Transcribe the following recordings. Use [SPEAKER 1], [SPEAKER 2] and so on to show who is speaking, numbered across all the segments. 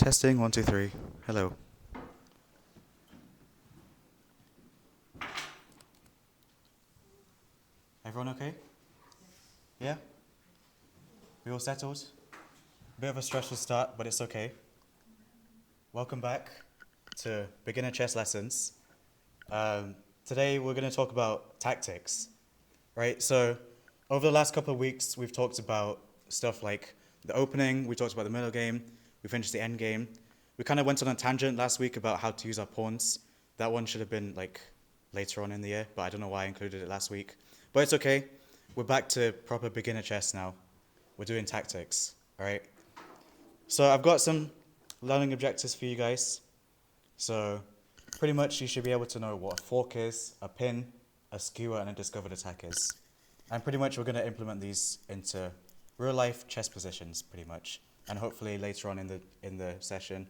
[SPEAKER 1] Testing, one, two, three. Hello. Everyone okay? Yeah? We all settled? Bit of a stressful start, but it's okay. Welcome back to beginner chess lessons. Today we're going to talk about tactics, right? So over the last couple of weeks, we've talked about stuff like the opening, we talked about the middle game, we finished the end game. We kind of went on a tangent last week about how to use our pawns. That one should have been like later on in the year, but I don't know why I included it last week. But it's okay. We're back to proper beginner chess now. We're doing tactics, all right? So I've got some learning objectives for you guys. So pretty much you should be able to know what a fork is, a pin, a skewer, and a discovered attack is. And pretty much we're going to implement these into real life chess positions, pretty much. And hopefully later on in the session,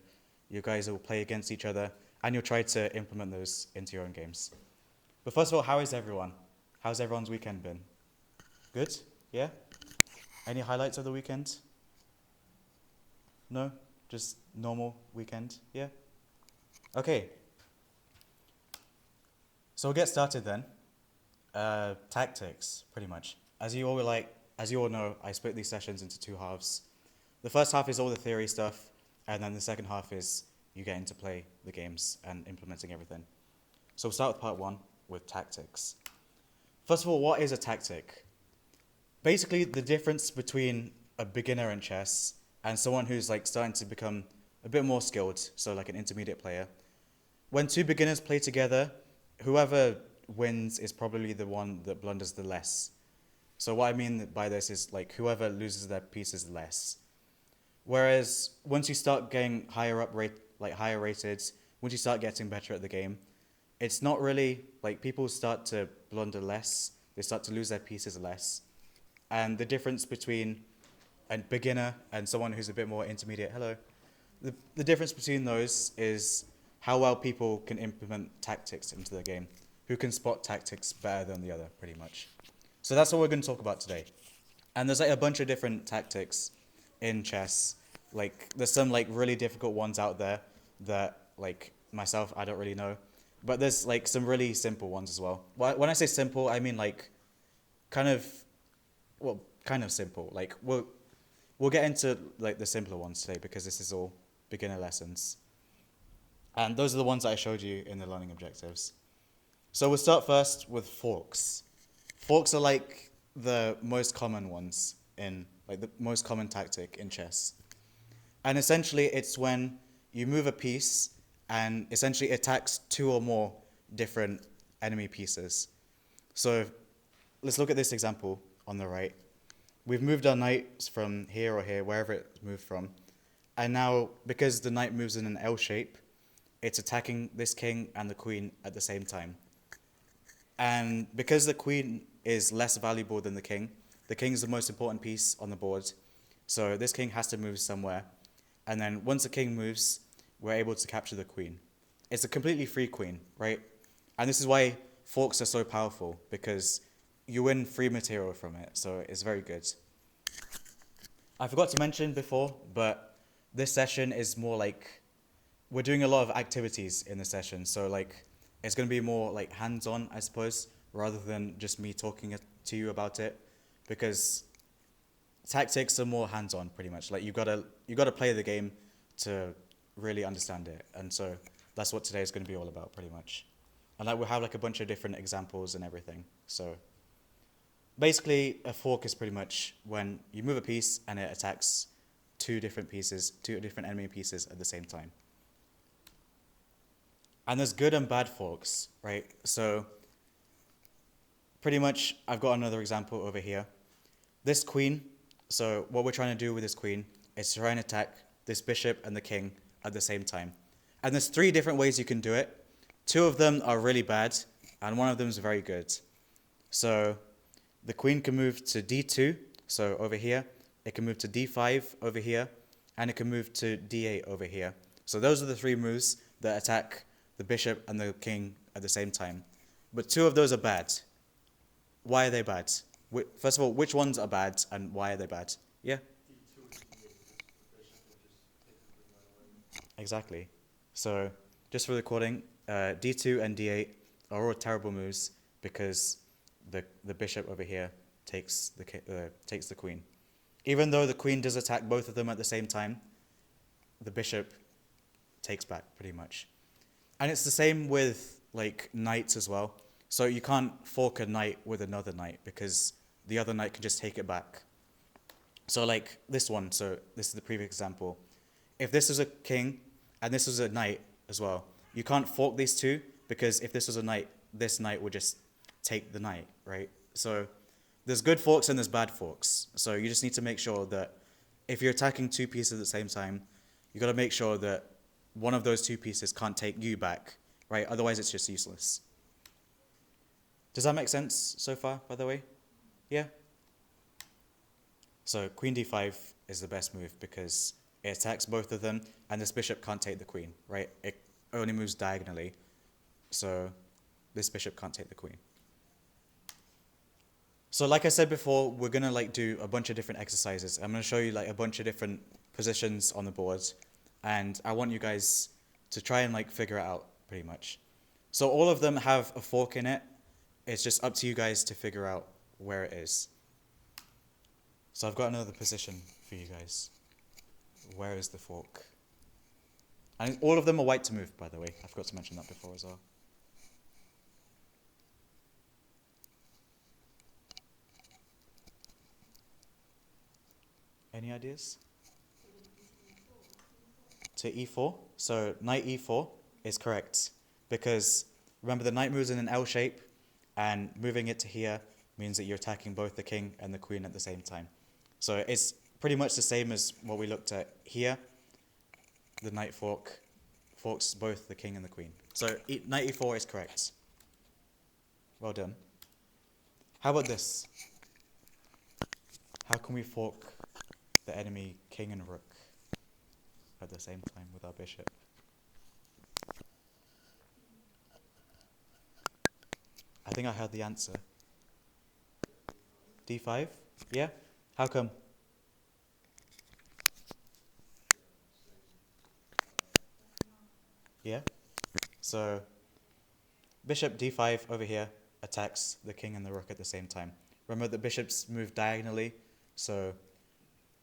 [SPEAKER 1] you guys will play against each other and you'll try to implement those into your own games. But first of all, how is everyone? How's everyone's weekend been? Good? Yeah? Any highlights of the weekend? No? Just normal weekend? Yeah? Okay. So we'll get started then. Tactics, pretty much. As you all know, I split these sessions into two halves. The first half is all the theory stuff, and then the second half is you getting to play the games and implementing everything. So we'll start with part one, with tactics. First of all, what is a tactic? Basically, the difference between a beginner in chess and someone who's like starting to become a bit more skilled, so like an intermediate player. When two beginners play together, whoever wins is probably the one that blunders the less. So what I mean by this is like whoever loses their pieces less. Whereas once you start getting higher rated, once you start getting better at the game, it's not really like people start to blunder less, they start to lose their pieces less. And the difference between a beginner and someone who's a bit more intermediate, the difference between those is how well people can implement tactics into the game, who can spot tactics better than the other, pretty much. So that's what we're going to talk about today. And there's like a bunch of different tactics in chess. Like there's some like really difficult ones out there that like myself, I don't really know. But there's like some really simple ones as well. When I say simple, I mean like kind of simple. Like we'll get into like the simpler ones today because this is all beginner lessons. And those are the ones that I showed you in the learning objectives. So we'll start first with forks. Forks are like the most common ones in like the most common tactic in chess. And essentially it's when you move a piece and essentially attacks two or more different enemy pieces. So let's look at this example on the right. We've moved our knight from here or here, wherever it's moved from. And now, because the knight moves in an L shape, it's attacking this king and the queen at the same time. And because the queen is less valuable than the king is the most important piece on the board. So this king has to move somewhere. And then once the king moves, we're able to capture the queen. It's a completely free queen, right? And this is why forks are so powerful, because you win free material from it, so it's very good. I forgot to mention before, but this session is more like, we're doing a lot of activities in the session, so like, it's going to be more like hands-on, I suppose, rather than just me talking to you about it, because tactics are more hands-on, pretty much. Like, you gotta play the game to really understand it, and so that's what today is going to be all about, pretty much. And like, we'll have like a bunch of different examples and everything, so basically, a fork is pretty much when you move a piece and it attacks two different enemy pieces at the same time. And there's good and bad forks, right? So pretty much, I've got another example over here. This queen, so what we're trying to do with this queen is try and attack this bishop and the king at the same time. And there's three different ways you can do it. Two of them are really bad, and one of them is very good. So the queen can move to d2, so over here. It can move to d5 over here, and it can move to d8 over here. So those are the three moves that attack the bishop and the king at the same time. But two of those are bad. Why are they bad? First of all, which ones are bad, and why are they bad? Yeah? exactly. So, just for the recording, d2 and d8 are all terrible moves because the bishop over here takes the queen. Even though the queen does attack both of them at the same time, the bishop takes back pretty much. And it's the same with like knights as well. So you can't fork a knight with another knight because the other knight can just take it back. So like this one, so this is the previous example. If this was a king and this was a knight as well, you can't fork these two because if this was a knight, this knight would just take the knight, right? So there's good forks and there's bad forks. So you just need to make sure that if you're attacking two pieces at the same time, you got to make sure that one of those two pieces can't take you back, right? Otherwise, it's just useless. Does that make sense so far, by the way? Yeah? So queen d5 is the best move because it attacks both of them, and this bishop can't take the queen, right? It only moves diagonally, so this bishop can't take the queen. So like I said before, we're going to like do a bunch of different exercises. I'm going to show you like a bunch of different positions on the board, and I want you guys to try and like figure it out pretty much. So all of them have a fork in it. It's just up to you guys to figure out where it is. So I've got another position for you guys. Where is the fork? And all of them are white to move, by the way. I forgot to mention that before as well. Any ideas? To e4. So knight e4 is correct because remember the knight moves in an L shape, and moving it to here means that you're attacking both the king and the queen at the same time. So it's pretty much the same as what we looked at here. The knight forks both the king and the queen. So knight e4 is correct. Well done. How about this? How can we fork the enemy king and rook at the same time with our bishop? I think I heard the answer. d5? Yeah? How come? Yeah? So, bishop d5 over here attacks the king and the rook at the same time. Remember the bishops move diagonally, so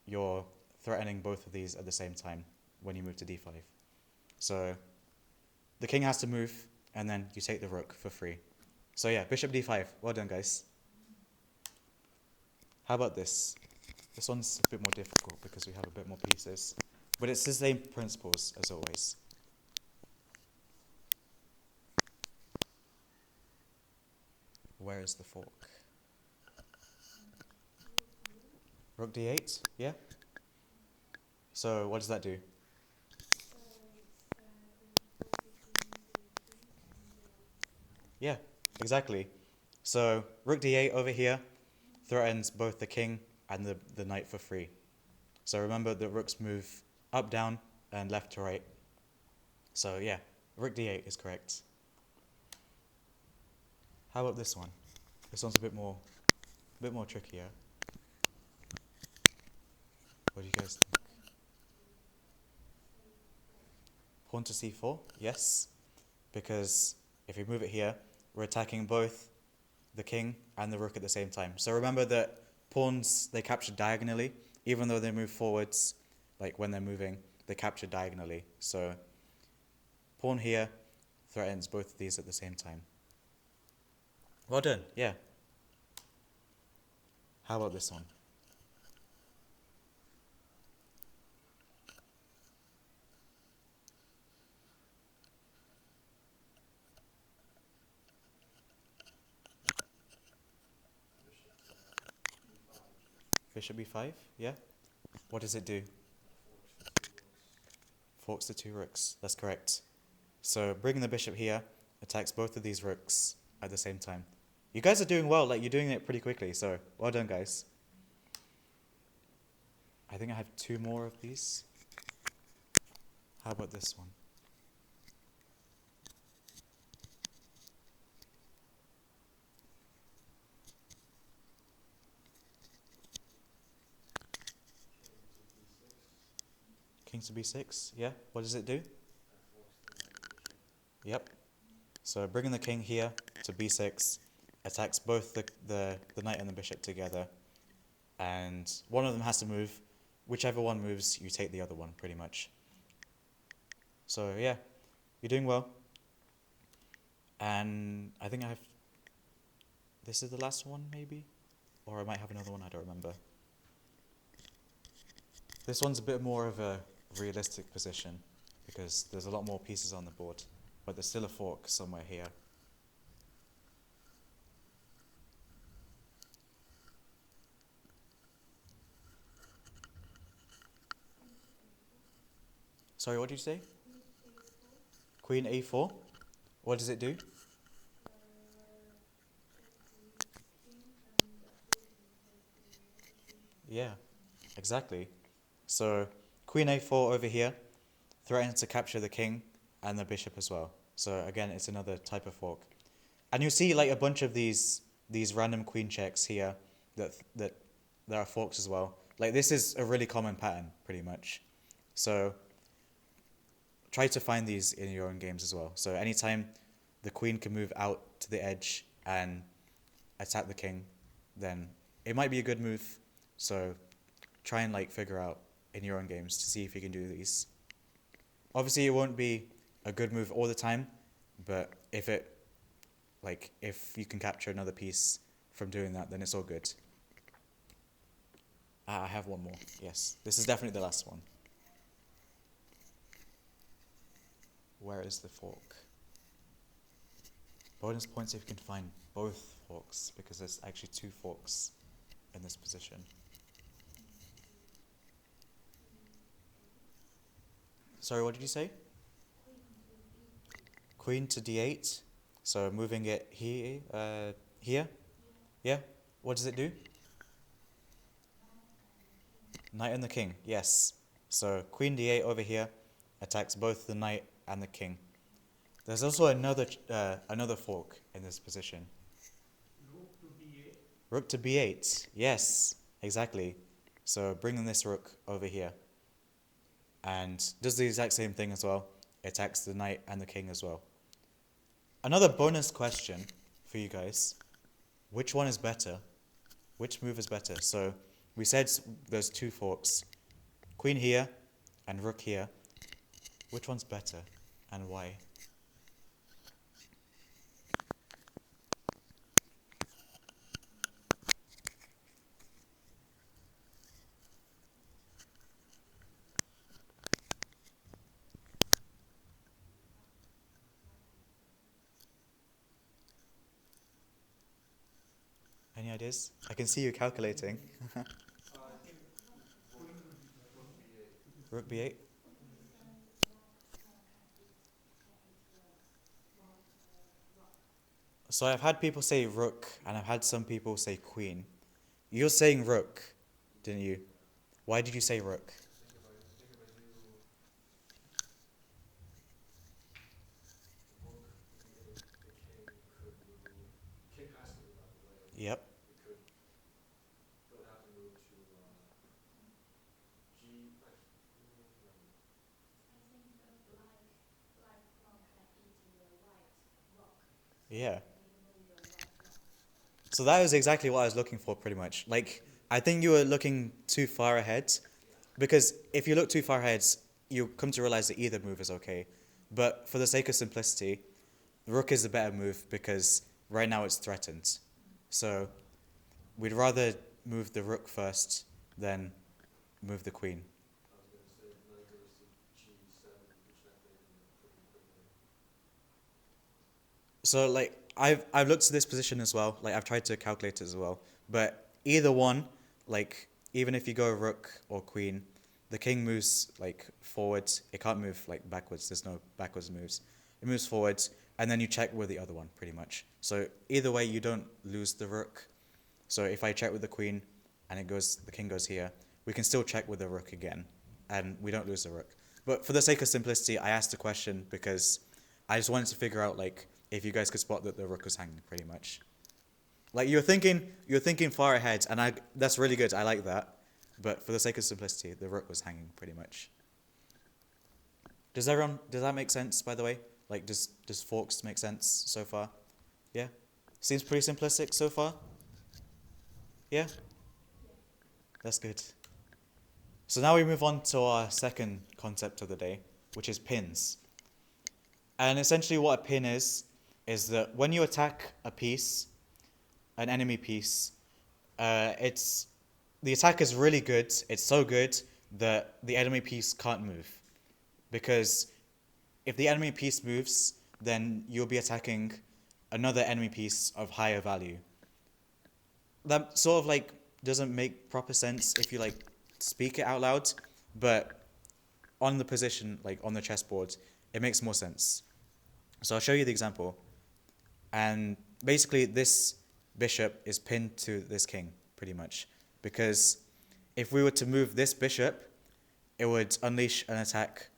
[SPEAKER 1] you're threatening both of these at the same time when you move to d5. So, the king has to move, and then you take the rook for free. So yeah, bishop d5. Well done, guys. How about this? This one's a bit more difficult because we have a bit more pieces. But it's the same principles as always. Where is the fork? Rook d8, yeah? So what does that do? Yeah, exactly. So rook d8 over here threatens both the king and the knight for free. So remember the rooks move up, down, and left to right. So yeah, rook d8 is correct. How about this one? This one's a bit more trickier. What do you guys think? Pawn to c4, yes, because if we move it here, we're attacking both the king and the rook at the same time. So remember that pawns, they capture diagonally, even though they move forwards, like when they're moving, they capture diagonally. So pawn here threatens both of these at the same time. Well done, yeah. How about this one? Bishop b5, yeah? What does it do? Forks the two rooks, that's correct. So bringing the bishop here attacks both of these rooks at the same time. You guys are doing well, like you're doing it pretty quickly, so well done, guys. I think I have two more of these. How about this one? King to b6. Yeah. What does it do? Yep. So bringing the king here to b6 attacks both the knight and the bishop together, and one of them has to move. Whichever one moves, you take the other one, pretty much. So yeah, you're doing well. And I think this is the last one, maybe? Or I might have another one, I don't remember. This one's a bit more of a realistic position, because there's a lot more pieces on the board, but there's still a fork somewhere here. Sorry, what did you say? Queen a4. What does it do? Yeah, exactly. So Queen a4 over here threatens to capture the king and the bishop as well. So again, it's another type of fork. And you see like a bunch of these random queen checks here that there are forks as well. Like this is a really common pattern, pretty much. So try to find these in your own games as well. So anytime the queen can move out to the edge and attack the king, then it might be a good move. So try and like figure out in your own games to see if you can do these. Obviously it won't be a good move all the time, but if you can capture another piece from doing that, then it's all good. I have one more. Yes, this is definitely the last one. Where is the fork? Bonus points if you can find both forks, because there's actually two forks in this position. Sorry, what did you say? Queen to d8. So moving it here. Here? Yeah? What does it do? Knight and the king, yes. So queen d8 over here attacks both the knight and the king. There's also another fork in this position.
[SPEAKER 2] Rook to b8.
[SPEAKER 1] Rook to b8, yes, exactly. So bringing this rook over here, and does the exact same thing as well. It attacks the knight and the king as well. Another bonus question for you guys: which one is better? Which move is better? So we said there's two forks, queen here and rook here. Which one's better and why? Any ideas? I can see you calculating.
[SPEAKER 2] I think rook b8.
[SPEAKER 1] Rook b8. So I've had people say rook, and I've had some people say queen. You're saying rook, didn't you? Why did you say rook? Yep. Yeah. So that is exactly what I was looking for, pretty much. Like, I think you were looking too far ahead, because if you look too far ahead, you come to realize that either move is okay. But for the sake of simplicity, the rook is the better move because right now it's threatened. So we'd rather move the rook first than move the queen. So like I've looked at this position as well. Like I've tried to calculate it as well. But either one, like even if you go rook or queen, the king moves like forwards. It can't move like backwards. There's no backwards moves. It moves forwards, and then you check with the other one pretty much. So either way, you don't lose the rook. So if I check with the queen, and the king goes here, we can still check with the rook again, and we don't lose the rook. But for the sake of simplicity, I asked the question because I just wanted to figure out like if you guys could spot that the rook was hanging pretty much. Like you're thinking far ahead, and that's really good. I like that. But for the sake of simplicity, the rook was hanging pretty much. Does that make sense, by the way? Like, does forks make sense so far? Yeah? Seems pretty simplistic so far? Yeah? That's good. So now we move on to our second concept of the day, which is pins. And essentially what a pin is that when you attack a piece, an enemy piece, the attack is really good. It's so good that the enemy piece can't move. Because if the enemy piece moves, then you'll be attacking another enemy piece of higher value. That sort of like doesn't make proper sense if you like speak it out loud, but on the position, like on the chessboard, it makes more sense. So I'll show you the example. And basically this bishop is pinned to this king, pretty much. Because if we were to move this bishop, it would unleash an attack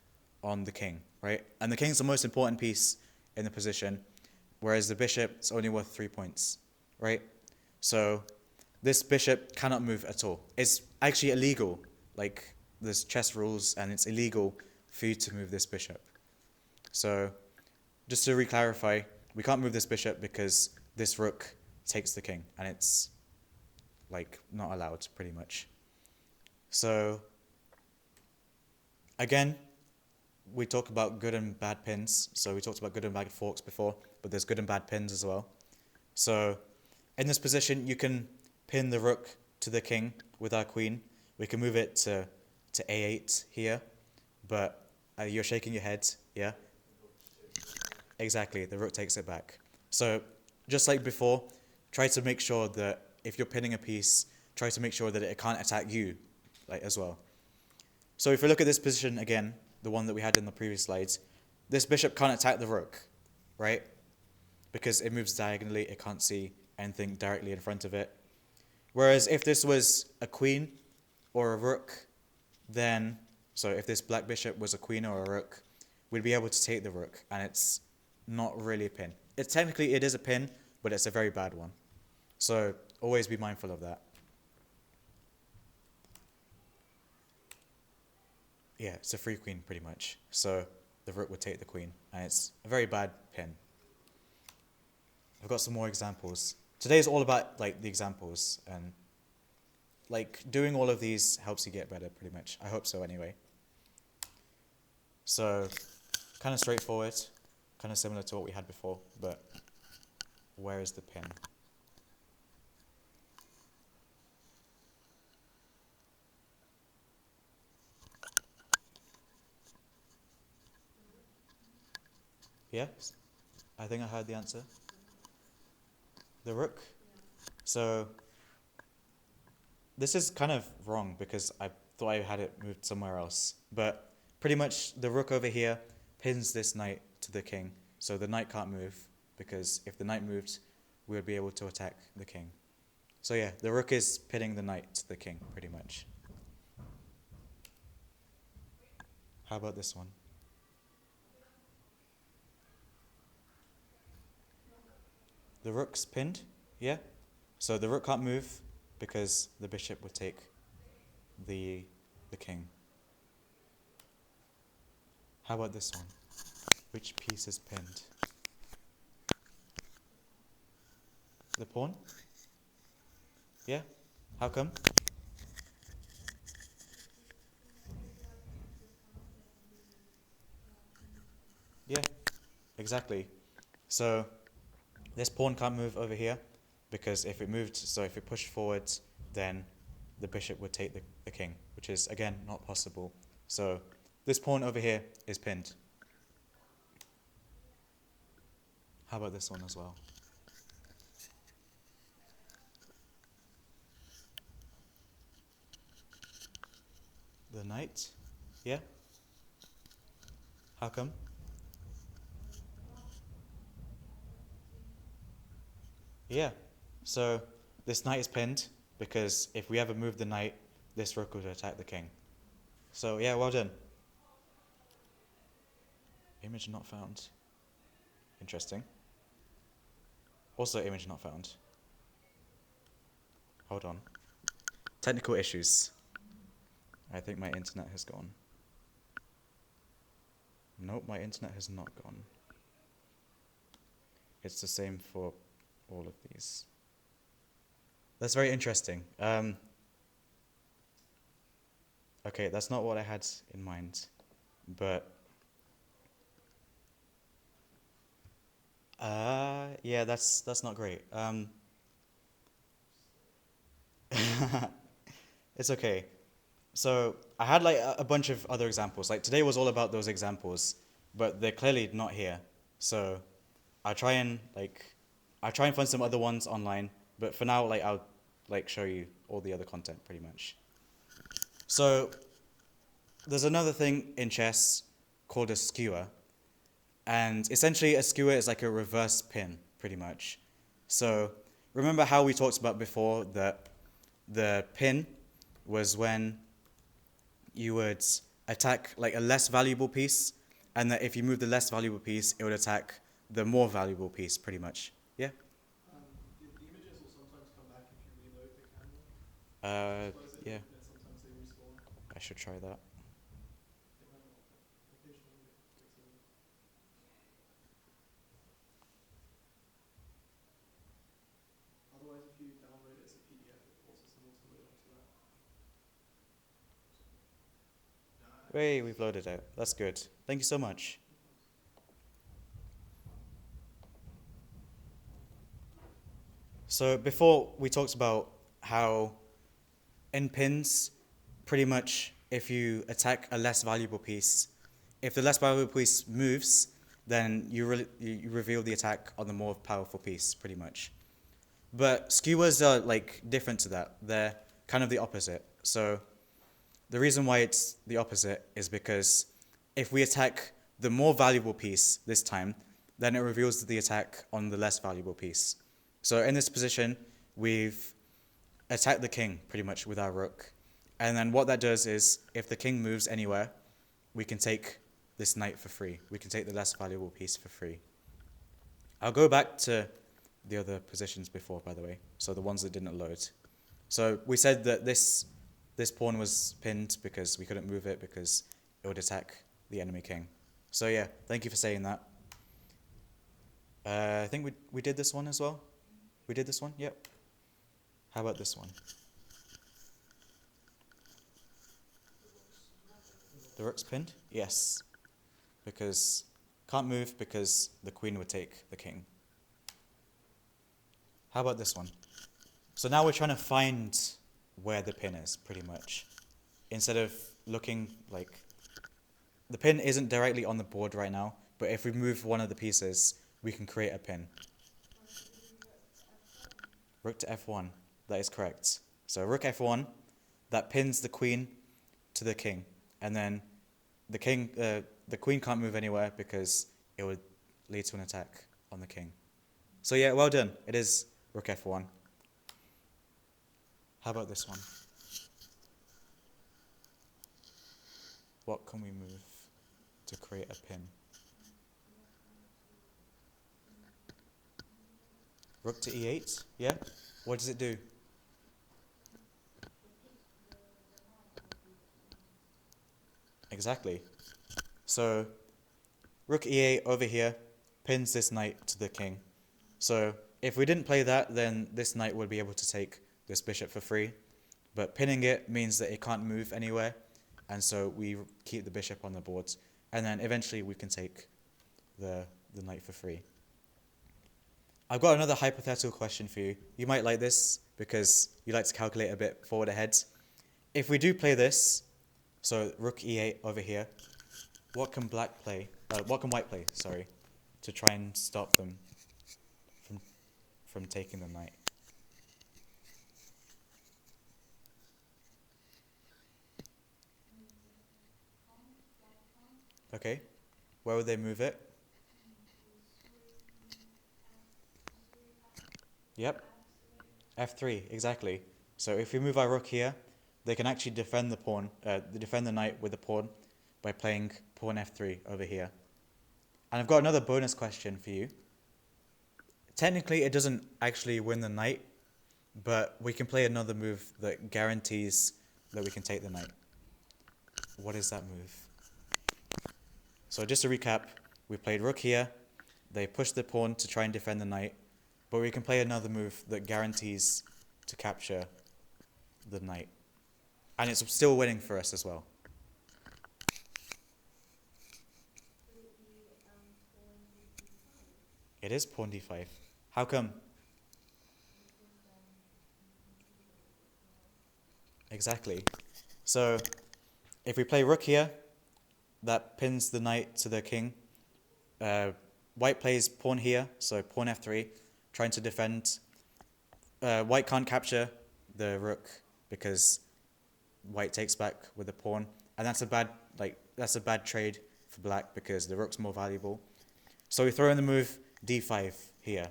[SPEAKER 1] on the king, right? And the king's the most important piece in the position, whereas the bishop is only worth 3 points, right? So this bishop cannot move at all. It's actually illegal, like there's chess rules, and it's illegal for you to move this bishop. So just to re-clarify, we can't move this bishop because this rook takes the king, and it's like not allowed, pretty much. So again, we talk about good and bad pins. So we talked about good and bad forks before, but there's good and bad pins as well. So in this position, you can pin the rook to the king with our queen. We can move it to a8 here, but you're shaking your head, yeah? Exactly, the rook takes it back. So just like before, try to make sure that if you're pinning a piece, try to make sure that it can't attack you, like as well. So if we look at this position again, the one that we had in the previous slides, this bishop can't attack the rook, right? Because it moves diagonally, it can't see anything directly in front of it. Whereas if this was a queen or a rook, then, so if this black bishop was a queen or a rook, we'd be able to take the rook, and it's not really a pin. Technically it is a pin, but it's a very bad one. So always be mindful of that. Yeah, it's a free queen pretty much. So the rook would take the queen, and it's a very bad pin. I've got some more examples. Today is all about like the examples, and like doing all of these helps you get better pretty much. I hope so anyway. So kind of straightforward, kind of similar to what we had before, but where is the pin? Yes, I think I heard the answer. The rook. So this is kind of wrong because I thought I had it moved somewhere else. But pretty much the rook over here pins this knight to the king. So the knight can't move, because if the knight moved, we would be able to attack the king. So yeah, the rook is pinning the knight to the king, pretty much. How about this one? The rook's pinned, yeah? So the rook can't move because the bishop would take the king. How about this one? Which piece is pinned? The pawn? Yeah? How come? Yeah, exactly. So this pawn can't move over here because if it moved, so if it pushed forward, then the bishop would take the king, which is again not possible. So this pawn over here is pinned. How about this one as well? The knight? Yeah? How come? Yeah. So this knight is pinned because if we ever move the knight, this rook would attack the king. So yeah, well done. Image not found. Interesting. Also image not found. Hold on. Technical issues. I think my internet has gone. Nope, my internet has not gone. It's the same for all of these. That's very interesting. Okay, that's not what I had in mind, but yeah, that's not great. It's okay. So I had like a bunch of other examples. Like today was all about those examples, but they're clearly not here. So I try and find some other ones online, but for now like I'll like show you all the other content pretty much. So there's another thing in chess called a skewer, and essentially a skewer is like a reverse pin pretty much. So remember how we talked about before that the pin was when you would attack like a less valuable piece, and that if you move the less valuable piece, it would attack the more valuable piece, pretty much. Yeah?
[SPEAKER 2] The images will sometimes come back if you reload the camera.
[SPEAKER 1] Yeah,
[SPEAKER 2] And sometimes they respawn.
[SPEAKER 1] I should try that.
[SPEAKER 2] They might not, but occasionally they return. Otherwise, if you download it as a PDF, it forces them all to load onto that.
[SPEAKER 1] Hey, we've loaded it. That's good. Thank you so much. So before we talked about how in pins, pretty much if you attack a less valuable piece, if the less valuable piece moves, then you reveal the attack on the more powerful piece, pretty much. But skewers are like different to that. They're kind of the opposite. So the reason why it's the opposite is because if we attack the more valuable piece this time, then it reveals the attack on the less valuable piece. So in this position, we've attacked the king pretty much with our rook. And then what that does is, if the king moves anywhere, we can take this knight for free. We can take the less valuable piece for free. I'll go back to the other positions before, by the way, so the ones that didn't load. So we said that this pawn was pinned because we couldn't move it because it would attack the enemy king. So yeah, thank you for saying that. I think we did this one as well. We did this one? Yep. How about this one? The rook's pinned? Yes. Because can't move because the queen would take the king. How about this one? So now we're trying to find where the pin is, pretty much. Instead of looking like... The pin isn't directly on the board right now, but if we move one of the pieces, we can create a pin. Rook to f1. That is correct. So rook f1, that pins the queen to the king. And then the queen can't move anywhere because it would lead to an attack on the king. So yeah, well done. It is rook f1. How about this one? What can we move to create a pin? Rook to e8, yeah? What does it do? Exactly. So, rook e8 over here pins this knight to the king. So, if we didn't play that, then this knight would be able to take this bishop for free. But pinning it means that it can't move anywhere, and so we keep the bishop on the board. And then eventually we can take the knight for free. I've got another hypothetical question for you. You might like this because you like to calculate a bit forward ahead. If we do play this, so rook e8 over here, what can white play, sorry, to try and stop them from taking the knight? Okay, where would they move it? Yep, f3, exactly. So if we move our rook here, they can actually defend the pawn, defend the knight with the pawn by playing pawn f3 over here. And I've got another bonus question for you. Technically, it doesn't actually win the knight, but we can play another move that guarantees that we can take the knight. What is that move? So just to recap, we played rook here. They pushed the pawn to try and defend the knight, but we can play another move that guarantees to capture the knight. And it's still winning for us as well. It is pawn d5. How come? Exactly. So if we play rook here, that pins the knight to the king. White plays pawn here, so pawn f3, trying to defend. White can't capture the rook because white takes back with the pawn, and that's a bad trade for black because the rook's more valuable. So we throw in the move d5 here,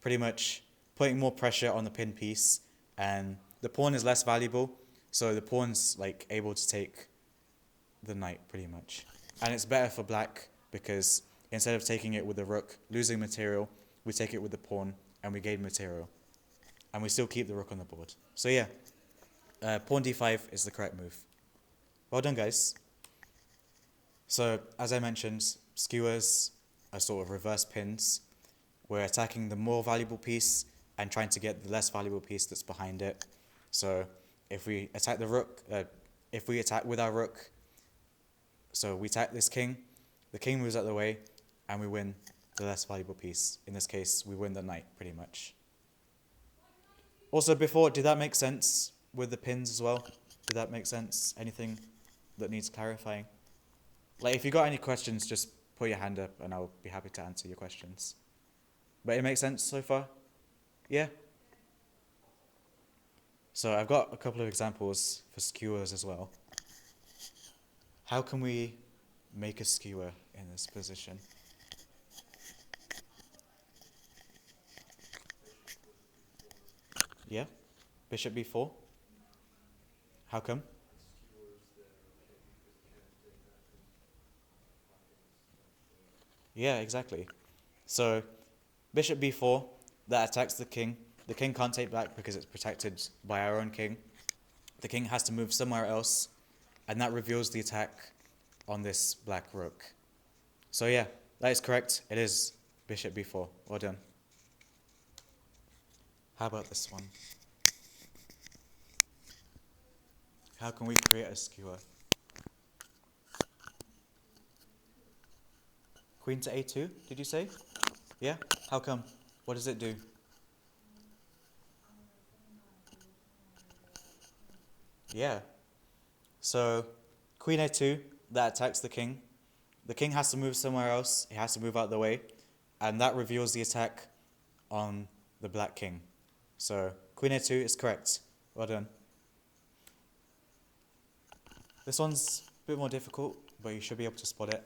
[SPEAKER 1] pretty much putting more pressure on the pin piece, and the pawn is less valuable, so the pawn's like able to take the knight pretty much. And it's better for black because instead of taking it with the rook, losing material, we take it with the pawn and we gain material. And we still keep the rook on the board. So yeah, pawn d5 is the correct move. Well done, guys. So as I mentioned, skewers are sort of reverse pins. We're attacking the more valuable piece and trying to get the less valuable piece that's behind it. So if we attack the rook, if we attack with our rook, so we attack this king, the king moves out of the way, and we win the less valuable piece. In this case, we win the knight, pretty much. Also, before, did that make sense with the pins as well? Did that make sense? Anything that needs clarifying? Like, if you got any questions, just put your hand up, and I'll be happy to answer your questions. But it makes sense so far? Yeah? So I've got a couple of examples for skewers as well. How can we make a skewer in this position? Yeah? Bishop b4? How come? Yeah, exactly. So bishop b4, that attacks the king. The king can't take back because it's protected by our own king. The king has to move somewhere else, and that reveals the attack on this black rook. So yeah, that is correct. It is bishop b4. Well done. How about this one? How can we create a skewer? Queen to a2, did you say? Yeah? How come? What does it do? Yeah. So, queen a2, that attacks the king. The king has to move somewhere else. He has to move out of the way. And that reveals the attack on the black king. So, queen a2 is correct. Well done. This one's a bit more difficult, but you should be able to spot it.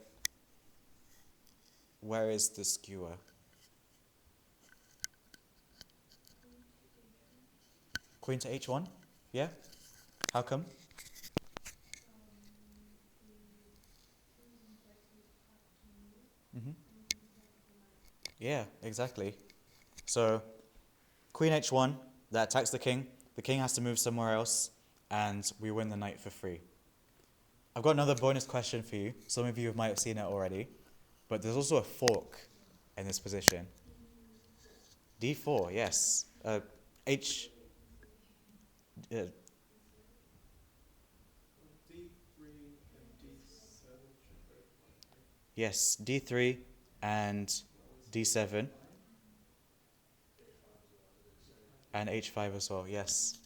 [SPEAKER 1] Where is the skewer? Queen to h1? Yeah? How come? Yeah, exactly. So, queen h1, that attacks the king. The king has to move somewhere else, and we win the knight for free. I've got another bonus question for you. Some of you might have seen it already, but there's also a fork in this position. d4, yes. H.
[SPEAKER 2] D3 and D7 should both work.
[SPEAKER 1] Yes, d3 and d7 and h5 as well, yes.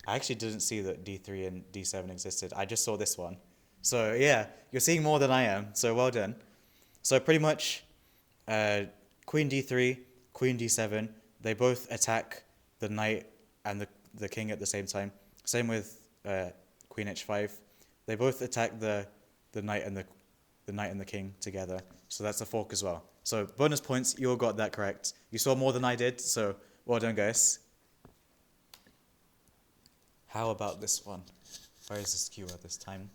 [SPEAKER 1] I actually didn't see that d3 and d7 existed. I just saw this one. So yeah, you're seeing more than I am, so well done. So pretty much queen d3, queen d7, they both attack the knight and the king at the same time. Same with queen h5. They both attack the knight and the king together. So that's a fork as well. So bonus points, you all got that correct. You saw more than I did, so well done, guys. How about this one? Where is the skewer this time?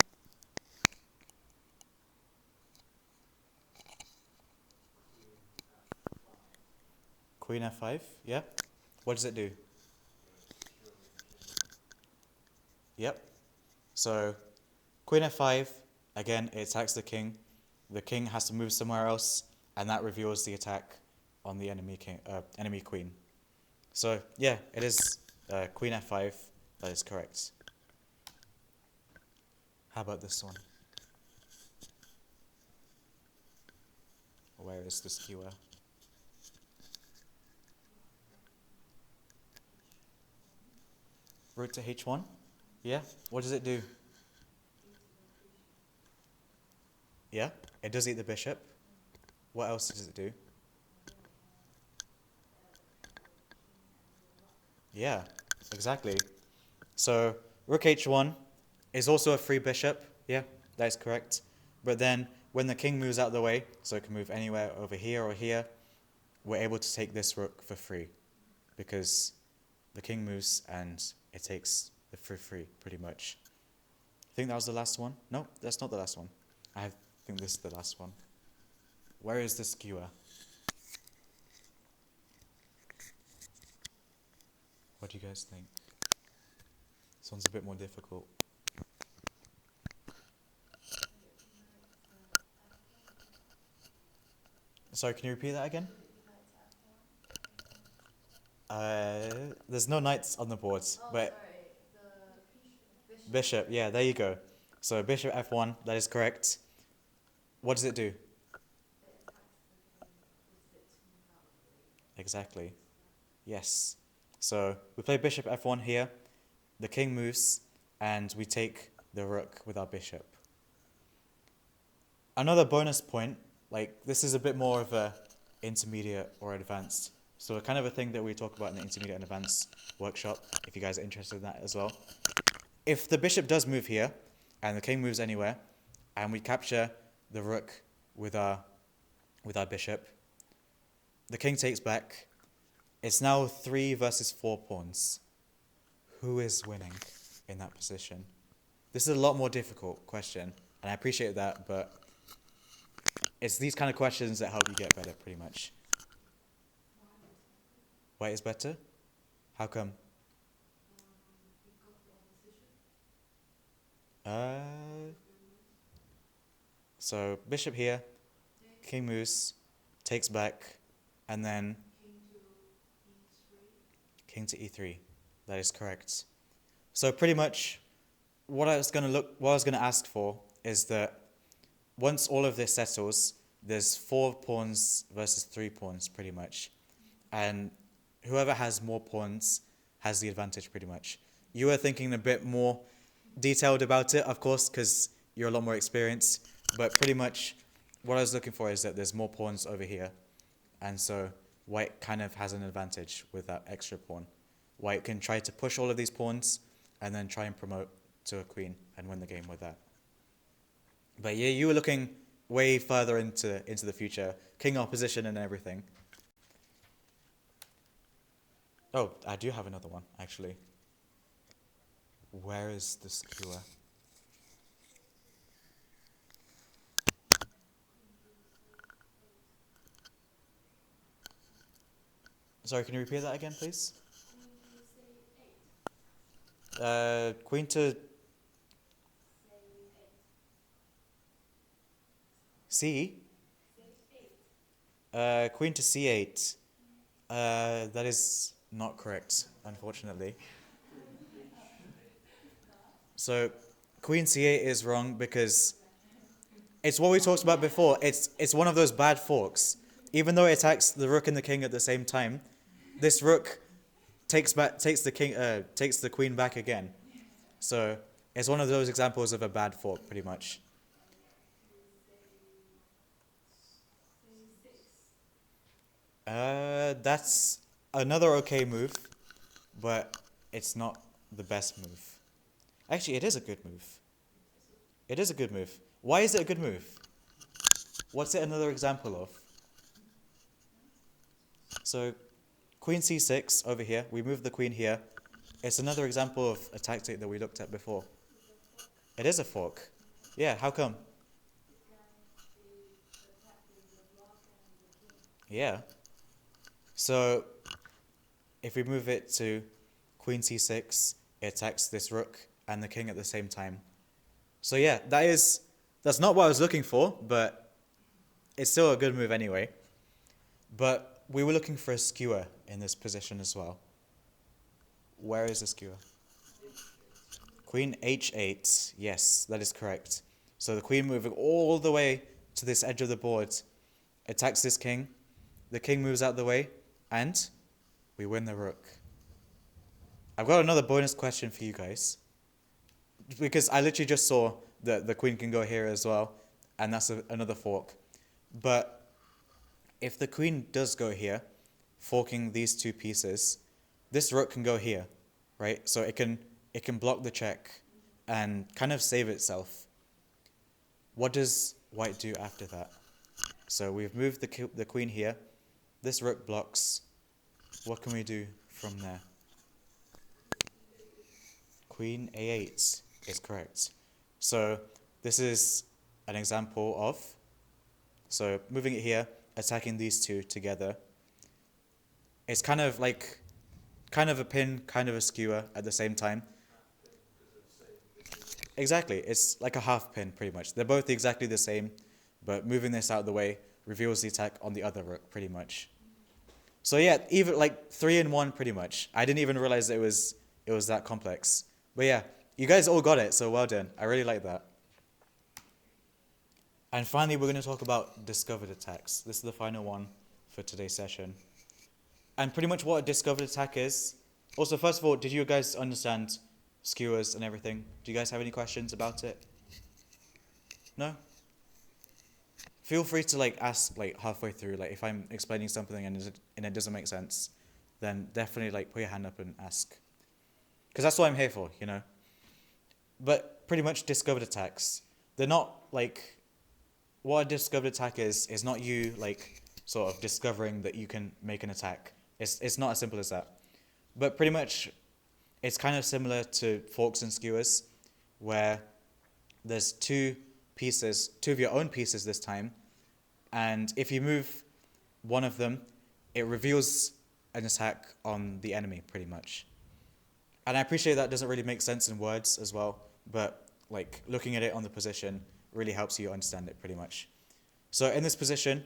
[SPEAKER 1] Queen f5, yeah? What does it do? Yep. So, queen f5, again, it attacks the king. the king has to move somewhere else, and that reveals the attack on the enemy queen. So yeah, it is queen f5. That is correct. How about this one? Where is the skewer? Rook to h1? Yeah? What does it do? Yeah? It does eat the bishop. What else does it do? Yeah, exactly. So rook h1 is also a free bishop. Yeah, that is correct. But then when the king moves out of the way, so it can move anywhere over here or here, we're able to take this rook for free because the king moves and it takes the free pretty much. I think that was the last one. No, that's not the last one. I think this is the last one. Where is the skewer? What do you guys think? This one's a bit more difficult. Sorry, can you repeat that again? There's no knights on the board, but bishop, yeah, there you go. So bishop f1, that is correct. What does it do? Exactly. Yes. So we play bishop f1 here, the king moves, and we take the rook with our bishop. Another bonus point, like this is a bit more of a intermediate or advanced. So kind of a thing that we talk about in the intermediate and advanced workshop, if you guys are interested in that as well. If the bishop does move here, and the king moves anywhere, and we capture the rook with our bishop, the king takes back. It's now 3 versus 4 pawns. Who is winning in that position? This is a lot more difficult question, and I appreciate that, but it's these kind of questions that help you get better, pretty much. White is better? How come? So bishop here, king moves, takes back, and then king to e3. That is correct. So pretty much what I was going to ask for is that once all of this settles, there's 4 pawns versus 3 pawns pretty much. And whoever has more pawns has the advantage pretty much. You were thinking a bit more detailed about it, of course, because you're a lot more experienced. But pretty much what I was looking for is that there's more pawns over here. And so white kind of has an advantage with that extra pawn. White can try to push all of these pawns and then try and promote to a queen and win the game with that. But yeah, you were looking way further into the future, king opposition and everything. Oh, I do have another one, actually. Where is the skewer? Sorry, can you repeat that again, please? Queen to C. Queen to C8. That is not correct, unfortunately. So Queen C8 is wrong because it's what we talked about before. It's one of those bad forks. Even though it attacks the rook and the king at the same time, this rook takes the queen back again. So it's one of those examples of a bad fork, pretty much. That's another okay move, but it's not the best move. Actually, it is a good move. It is a good move. Why is it a good move? What's it another example of? So, Queen c6 over here. We move the queen here. It's another example of a tactic that we looked at before. It is a fork. Yeah, how come? Yeah. So, if we move it to Queen c6, it attacks this rook and the king at the same time. So yeah, that's not what I was looking for, but it's still a good move anyway. But we were looking for a skewer in this position as well. Where is the skewer? Queen h8. Yes, that is correct. So the queen moving all the way to this edge of the board attacks this king. The king moves out the way, and we win the rook. I've got another bonus question for you guys, because I literally just saw that the queen can go here as well, and that's another fork. But if the queen does go here, forking these two pieces, this rook can go here, right? So it can block the check and kind of save itself. What does white do after that? So we've moved the queen here. This rook blocks. What can we do from there? Queen a8 is correct. So this is an example of, so moving it here, attacking these two together. It's kind of a pin, kind of a skewer at the same time. Exactly, it's like a half pin pretty much. They're both exactly the same, but moving this out of the way reveals the attack on the other rook pretty much. So yeah, even like 3-in-1 pretty much. I didn't even realize it was that complex. But yeah, you guys all got it, so well done. I really like that. And finally, we're going to talk about discovered attacks. This is the final one for today's session. And pretty much what a discovered attack is. Also, first of all, did you guys understand skewers and everything? Do you guys have any questions about it? No? Feel free to ask halfway through, if I'm explaining something and it doesn't make sense, then definitely put your hand up and ask. Because that's what I'm here for, you know. But pretty much discovered attacks. They're not what a discovered attack is not you sort of discovering that you can make an attack. It's not as simple as that. But pretty much it's kind of similar to forks and skewers, where there's two of your own pieces this time, and if you move one of them, it reveals an attack on the enemy pretty much. And I appreciate that doesn't really make sense in words as well, but looking at it on the position really helps you understand it pretty much. So in this position,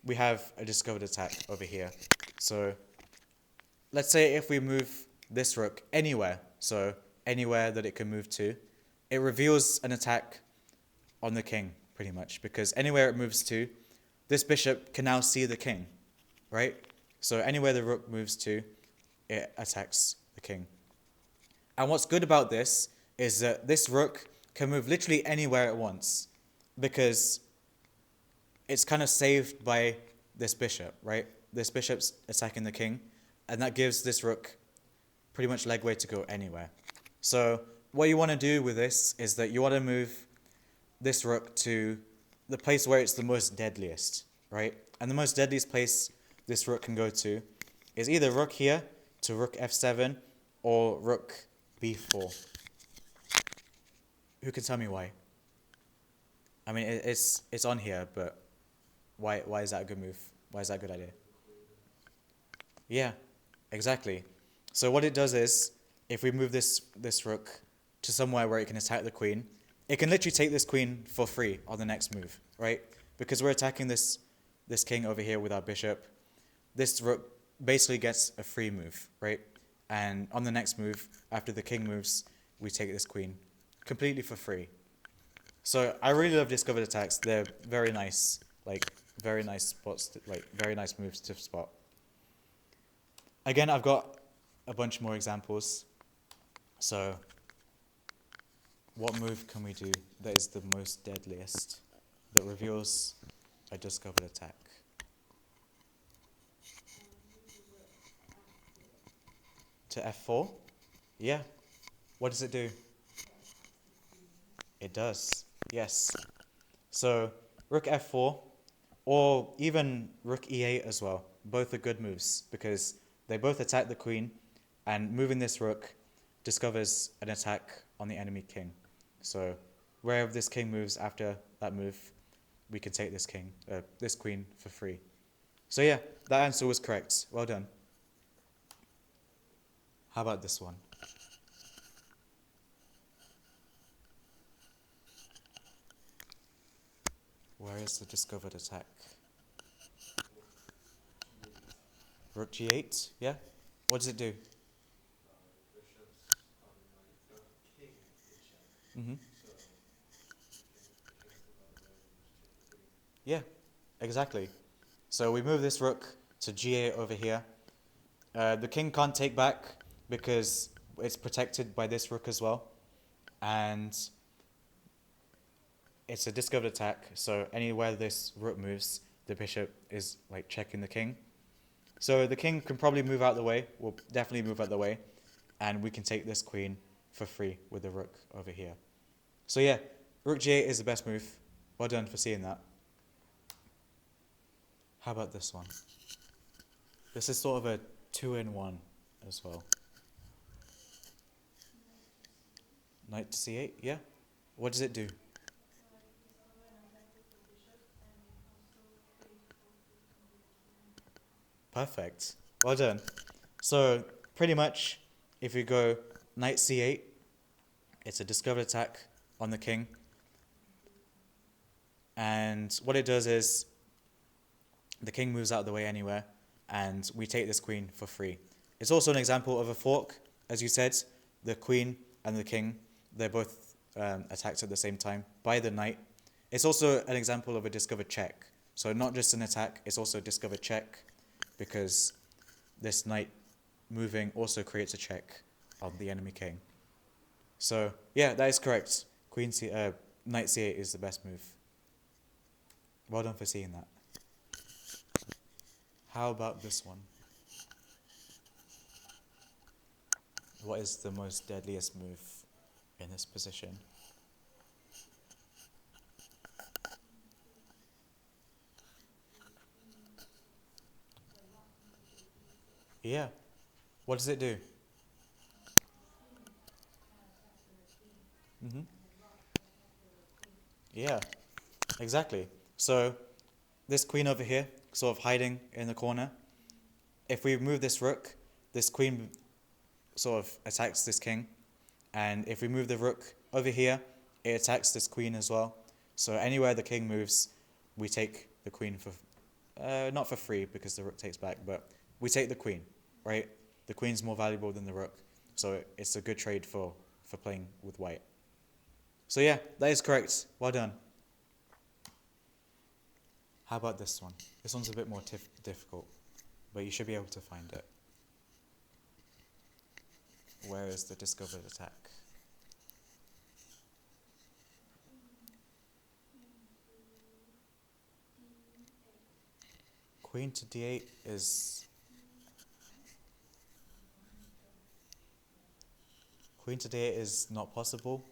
[SPEAKER 1] we have a discovered attack over here. So let's say if we move this rook anywhere, so anywhere that it can move to, it reveals an attack on the king pretty much, because anywhere it moves to, this bishop can now see the king, right? So anywhere the rook moves to, it attacks the king. And what's good about this is that this rook can move literally anywhere it wants, because it's kind of saved by this bishop, right? This bishop's attacking the king, and that gives this rook pretty much legway to go anywhere. So what you want to do with this is that you want to move this rook to the place where it's the most deadliest, right? And the most deadliest place this rook can go to is either rook here to rook f7 or rook b4. Who can tell me why? I mean, it's on here, but why is that a good move? Why is that a good idea? Yeah, exactly. So what it does is, if we move this rook to somewhere where it can attack the queen, it can literally take this queen for free on the next move, right? Because we're attacking this king over here with our bishop. This rook basically gets a free move, right? And on the next move, after the king moves, we take this queen completely for free. So I really love discovered attacks. They're very nice, very nice spots, very nice moves to spot. Again, I've got a bunch more examples. So what move can we do that is the most deadliest, that reveals a discovered attack? To f4? Yeah. What does it do? It does, yes. So rook f4, or even rook e8 as well. Both are good moves, because they both attack the queen, and moving this rook discovers an attack on the enemy king. So wherever this king moves after that move, we can take this queen for free. So yeah, that answer was correct. Well done. How about this one? Where is the discovered attack? Rook g8, yeah? What does it do? Mm-hmm. Yeah, exactly. So we move this rook to g8 over here. The king can't take back because it's protected by this rook as well. And it's a discovered attack, so anywhere this rook moves, the bishop is like checking the king. So the king can probably move out the way, will definitely move out the way, and we can take this queen for free with the rook over here. So yeah, rook g8 is the best move. Well done for seeing that. How about this one? This is sort of a 2-in-1 as well. Knight to c8, yeah? What does it do? Perfect. Well done. So pretty much, if you go knight c8, it's a discovered attack on the king. And what it does is the king moves out of the way anywhere, and we take this queen for free. It's also an example of a fork. As you said, the queen and the king, they're both attacked at the same time by the knight. It's also an example of a discovered check. So not just an attack, it's also a discovered check, because this knight moving also creates a check on the enemy king. So yeah, that is correct. Knight c8 is the best move. Well done for seeing that. How about this one? What is the most deadliest move in this position? Yeah. What does it do? Mm-hmm. Yeah, exactly. So this queen over here, sort of hiding in the corner, if we move this rook, this queen sort of attacks this king. And if we move the rook over here, it attacks this queen as well. So anywhere the king moves, we take the queen for, not for free because the rook takes back, but we take the queen, right? The queen's more valuable than the rook. So it's a good trade for playing with white. So yeah, that is correct. Well done. How about this one? This one's a bit more difficult, but you should be able to find it. Where is the discovered attack? Queen to d8 is... Queen to d8 is not possible.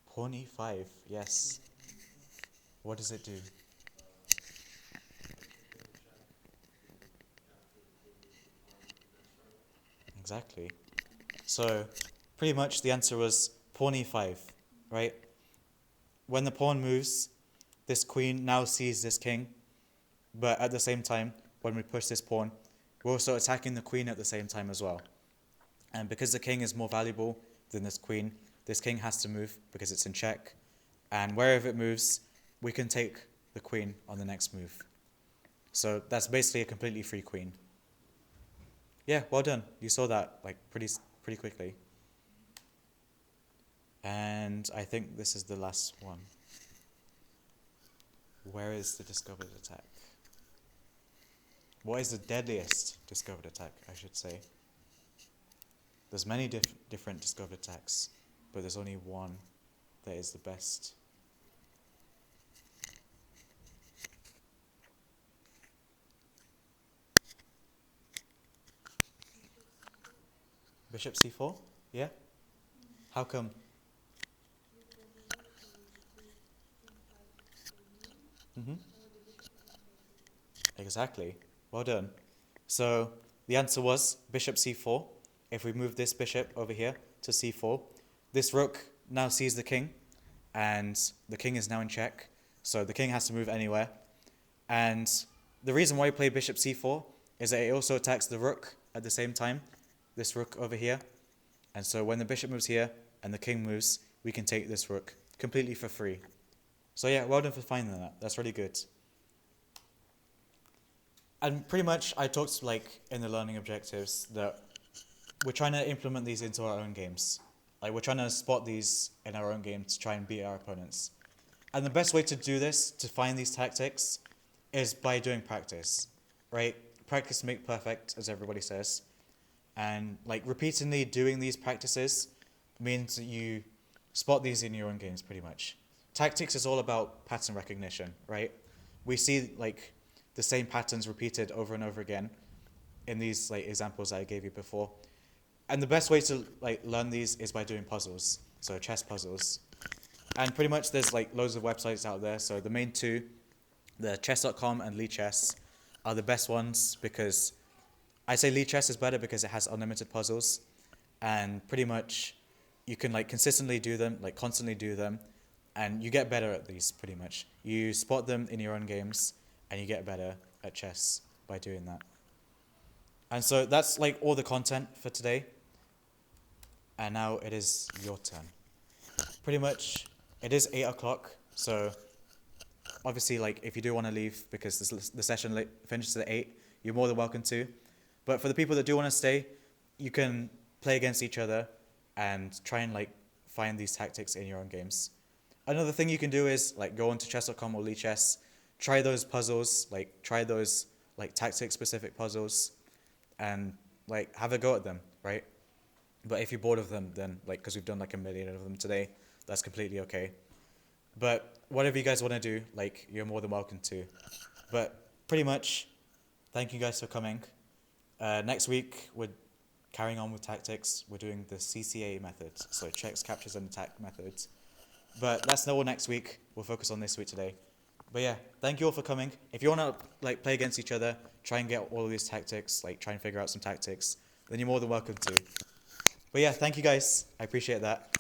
[SPEAKER 1] Pawn e5, yes. What does it do? Exactly. So, pretty much the answer was pawn e5, right? When the pawn moves, this queen now sees this king, but at the same time, when we push this pawn, we're also attacking the queen at the same time as well. And because the king is more valuable than this king has to move because it's in check. And wherever it moves, we can take the queen on the next move. So that's basically a completely free queen. Yeah, well done. You saw that like pretty quickly. And I think this is the last one. Where is the discovered attack? What is the deadliest discovered attack, I should say? There's many different discovered attacks, but there's only one that is the best. Bishop c4? Yeah? How come? Mm-hmm. Exactly. Well done. So the answer was bishop c4. If we move this bishop over here to c4, this rook now sees the king, and the king is now in check. So the king has to move anywhere. And the reason why we play bishop c4 is that it also attacks the rook at the same time, this rook over here. And so when the bishop moves here and the king moves, we can take this rook completely for free. So yeah, well done for finding that. That's really good. And pretty much I talked like in the learning objectives that we're trying to implement these into our own games. Like we're trying to spot these in our own game to try and beat our opponents. And the best way to do this, to find these tactics, is by doing practice, right? Practice makes perfect, as everybody says. And like repeatedly doing these practices means that you spot these in your own games pretty much. Tactics is all about pattern recognition, right? We see like the same patterns repeated over and over again in these like examples that I gave you before. And the best way to like learn these is by doing puzzles, so chess puzzles. And pretty much there's like loads of websites out there. So the main two, the chess.com and LE2 are the best ones because I say LE2 is better because it has unlimited puzzles, and pretty much you can like consistently do them, like constantly do them, and you get better at these pretty much. You spot them in your own games and you get better at chess by doing that. And so that's like all the content for today. And now it is your turn. Pretty much it is 8 o'clock, so obviously like if you do want to leave because the session finishes at 8, you're more than welcome to. But for the people that do want to stay, you can play against each other and try and like find these tactics in your own games. Another thing you can do is like go onto chess.com or LE2, try those puzzles, like try those like tactic specific puzzles and like have a go at them, right? But if you're bored of them, then like, because we've done like a million of them today, that's completely okay. But whatever you guys want to do, like you're more than welcome to. But pretty much, thank you guys for coming. Next week, we're carrying on with tactics. We're doing the CCA method, so checks, captures, and attack methods. But that's not all next week. We'll focus on this week today. But yeah, thank you all for coming. If you want to like play against each other, try and get all of these tactics, like try and figure out some tactics, then you're more than welcome to. But yeah, thank you guys. I appreciate that.